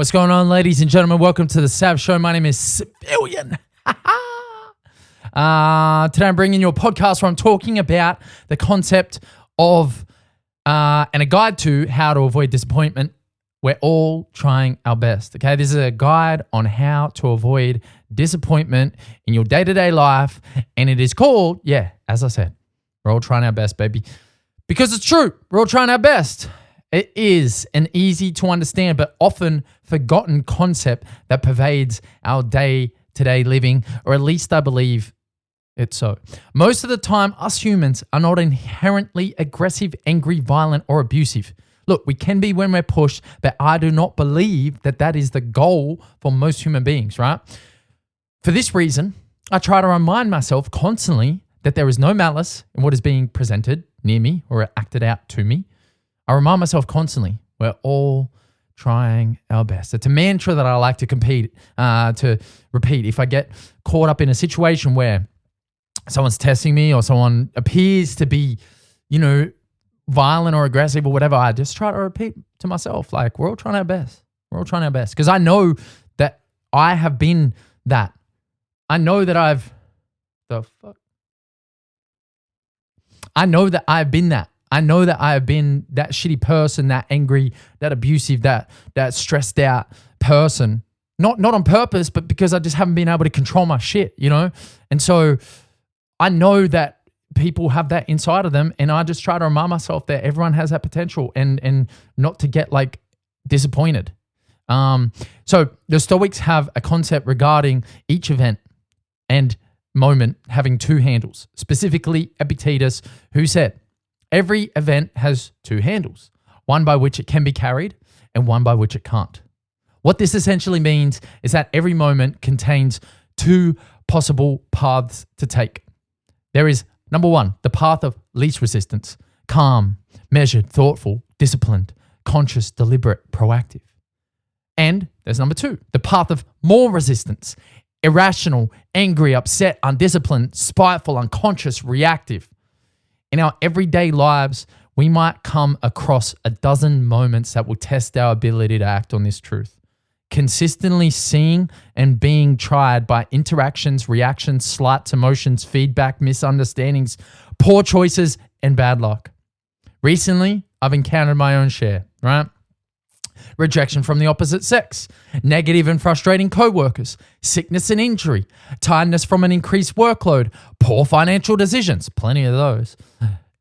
What's going on, ladies and gentlemen? Welcome to the Sav Show. My name is Savilian. Today I'm bringing you a podcast where I'm talking about the concept of and a guide to how to avoid disappointment. We're all trying our best, okay? This is a guide on how to avoid disappointment in your day-to-day life, and it is called, as I said, we're all trying our best, baby. Because it's true, we're all trying our best. It is an easy to understand but often forgotten concept that pervades our day-to-day living, or at least I believe it's so. Most of the time, us humans are not inherently aggressive, angry, violent, or abusive. Look, we can be when we're pushed, but I do not believe that that is the goal for most human beings, right? For this reason, I try to remind myself constantly that there is no malice in what is being presented near me or acted out to me. I remind myself constantly, we're all trying our best. It's a mantra that I like to repeat. If I get caught up in a situation where someone's testing me or someone appears to be, violent or aggressive or whatever, I just try to repeat to myself, like, we're all trying our best. We're all trying our best. Because I know that I have been that. I know that I know that I've been that. I know that I have been that shitty person, that angry, that abusive, that stressed out person. Not on purpose, but because I just haven't been able to control my shit, And so I know that people have that inside of them, and I just try to remind myself that everyone has that potential and not to get disappointed. So the Stoics have a concept regarding each event and moment having two handles, specifically Epictetus, who said, every event has two handles, one by which it can be carried and one by which it can't. What this essentially means is that every moment contains two possible paths to take. There is, number one, the path of least resistance, calm, measured, thoughtful, disciplined, conscious, deliberate, proactive. And there's number two, the path of more resistance, irrational, angry, upset, undisciplined, spiteful, unconscious, reactive. In our everyday lives, we might come across a dozen moments that will test our ability to act on this truth. Consistently seeing and being tried by interactions, reactions, slights, emotions, feedback, misunderstandings, poor choices, and bad luck. Recently, I've encountered my own share, right? Rejection from the opposite sex, negative and frustrating co-workers, sickness and injury, tiredness from an increased workload, poor financial decisions, plenty of those,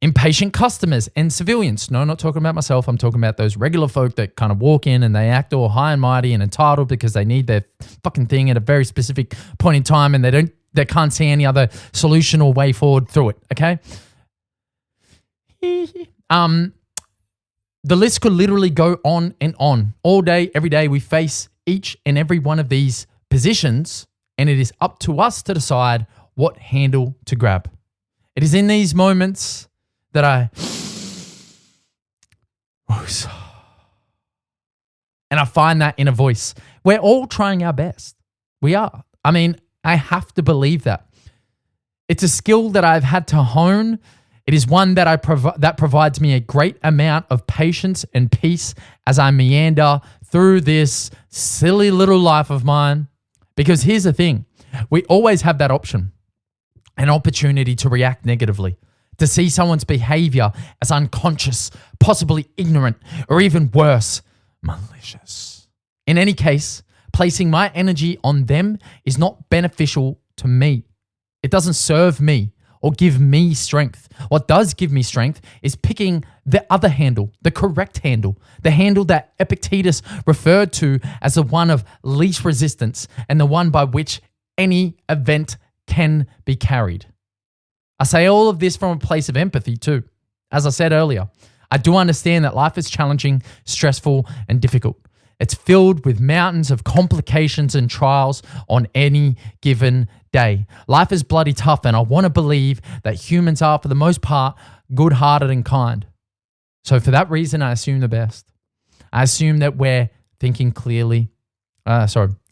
impatient customers and civilians. No, I'm not talking about myself. I'm talking about those regular folk that kind of walk in and they act all high and mighty and entitled because they need their fucking thing at a very specific point in time and they can't see any other solution or way forward through it, okay? The list could literally go on and on. All day, every day, we face each and every one of these positions, and it is up to us to decide what handle to grab. It is in these moments that and I find that inner voice. We're all trying our best. We are. I mean, I have to believe that. It's a skill that I've had to hone. It is one that that provides me a great amount of patience and peace as I meander through this silly little life of mine. Because here's the thing, we always have that option, an opportunity to react negatively, to see someone's behavior as unconscious, possibly ignorant, or even worse, malicious. In any case, placing my energy on them is not beneficial to me. It doesn't serve me or give me strength. What does give me strength is picking the other handle, the correct handle, the handle that Epictetus referred to as the one of least resistance and the one by which any event can be carried. I say all of this from a place of empathy too. As I said earlier, I do understand that life is challenging, stressful, and difficult. It's filled with mountains of complications and trials on any given day. Life is bloody tough, and I want to believe that humans are, for the most part, good-hearted and kind. So for that reason, I assume the best. I assume that we're thinking clearly. I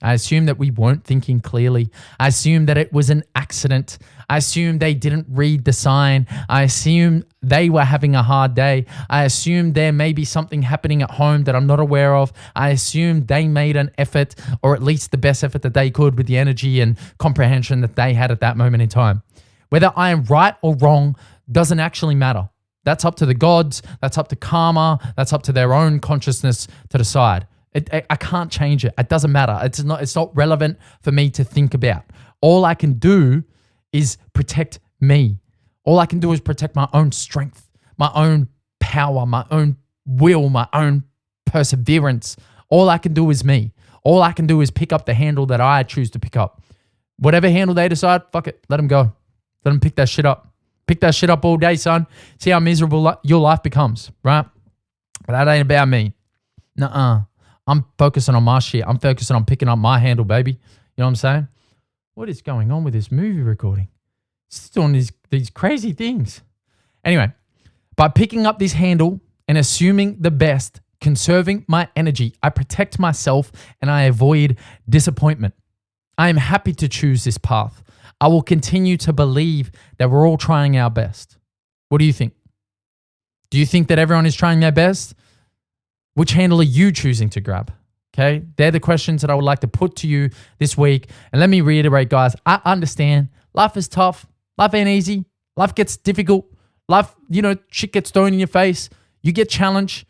assume that we weren't thinking clearly. I assume that it was an accident. I assume they didn't read the sign. I assume they were having a hard day. I assume there may be something happening at home that I'm not aware of. I assume they made an effort, or at least the best effort that they could with the energy and comprehension that they had at that moment in time. Whether I am right or wrong doesn't actually matter. That's up to the gods. That's up to karma. That's up to their own consciousness to decide. I can't change it. It doesn't matter. It's not relevant for me to think about. All I can do is protect me. All I can do is protect my own strength, my own power, my own will, my own perseverance. All I can do is me. All I can do is pick up the handle that I choose to pick up. Whatever handle they decide, fuck it. Let them go. Let them pick that shit up. Pick that shit up all day, son. See how miserable your life becomes, right? But that ain't about me. Nuh-uh. I'm focusing on my shit. I'm focusing on picking up my handle, baby. You know what I'm saying? What is going on with this movie recording? It's doing these crazy things. Anyway, by picking up this handle and assuming the best, conserving my energy, I protect myself and I avoid disappointment. I am happy to choose this path. I will continue to believe that we're all trying our best. What do you think? Do you think that everyone is trying their best? Which handle are you choosing to grab? Okay, they're the questions that I would like to put to you this week. And let me reiterate, guys, I understand life is tough. Life ain't easy. Life gets difficult. Life, shit gets thrown in your face. You get challenged.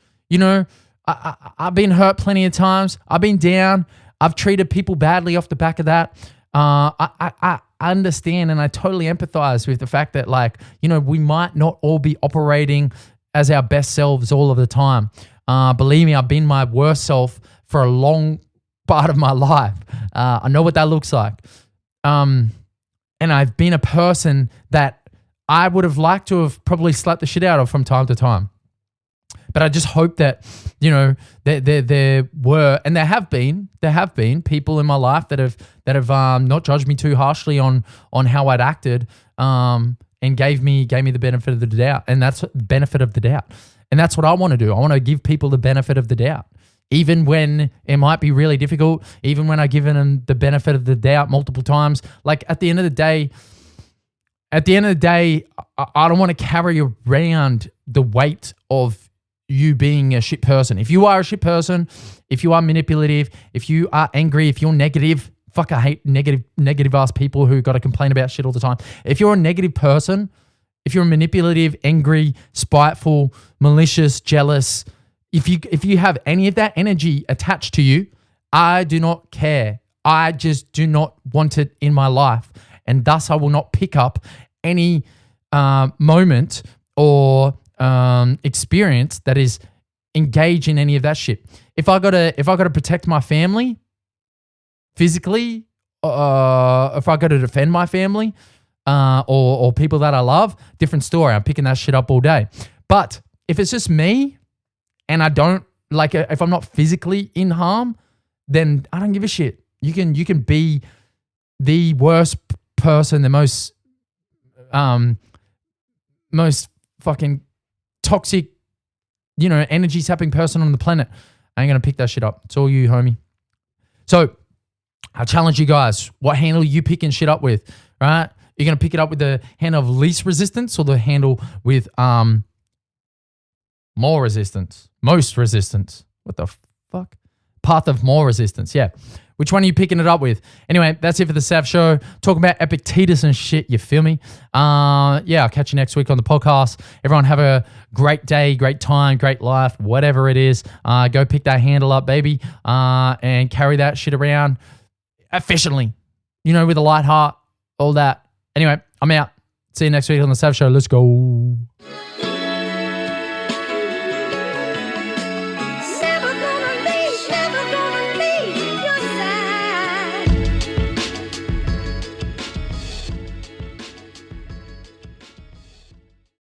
I've been hurt plenty of times. I've been down. I've treated people badly off the back of that. I understand and I totally empathize with the fact that, we might not all be operating as our best selves all of the time. Believe me, I've been my worst self for a long part of my life. I know what that looks like. And I've been a person that I would have liked to have probably slapped the shit out of from time to time. But I just hope that, there were, and there have been people in my life that have not judged me too harshly on how I'd acted, and gave me the benefit of the doubt. And that's benefit of the doubt. And that's what I want to do. I want to give people the benefit of the doubt, even when it might be really difficult, even when I've given them the benefit of the doubt multiple times. At the end of the day, I don't want to carry around the weight of you being a shit person. If you are a shit person, if you are manipulative, if you are angry, if you're negative, fuck, I hate negative ass people who got to complain about shit all the time. If you're a negative person, if you're manipulative, angry, spiteful, malicious, jealous, if you have any of that energy attached to you, I do not care. I just do not want it in my life. And thus I will not pick up any moment or experience that is engaged in any of that shit. If I gotta protect my family physically, if I gotta defend my family, or people that I love, different story. I'm picking that shit up all day. But if it's just me and I don't, if I'm not physically in harm, then I don't give a shit. You can be the worst person, the most fucking toxic, energy sapping person on the planet. I ain't gonna pick that shit up. It's all you, homie. So I challenge you guys. What handle are you picking shit up with, right? You're going to pick it up with the handle of least resistance or the handle with more resistance? Most resistance. What the fuck? Path of more resistance. Yeah. Which one are you picking it up with? Anyway, that's it for the Sav Show. Talking about Epictetus and shit, you feel me? I'll catch you next week on the podcast. Everyone have a great day, great time, great life, whatever it is. Go pick that handle up, baby, and carry that shit around efficiently, with a light heart, all that. Anyway, I'm out. See you next week on the Sav Show. Let's go.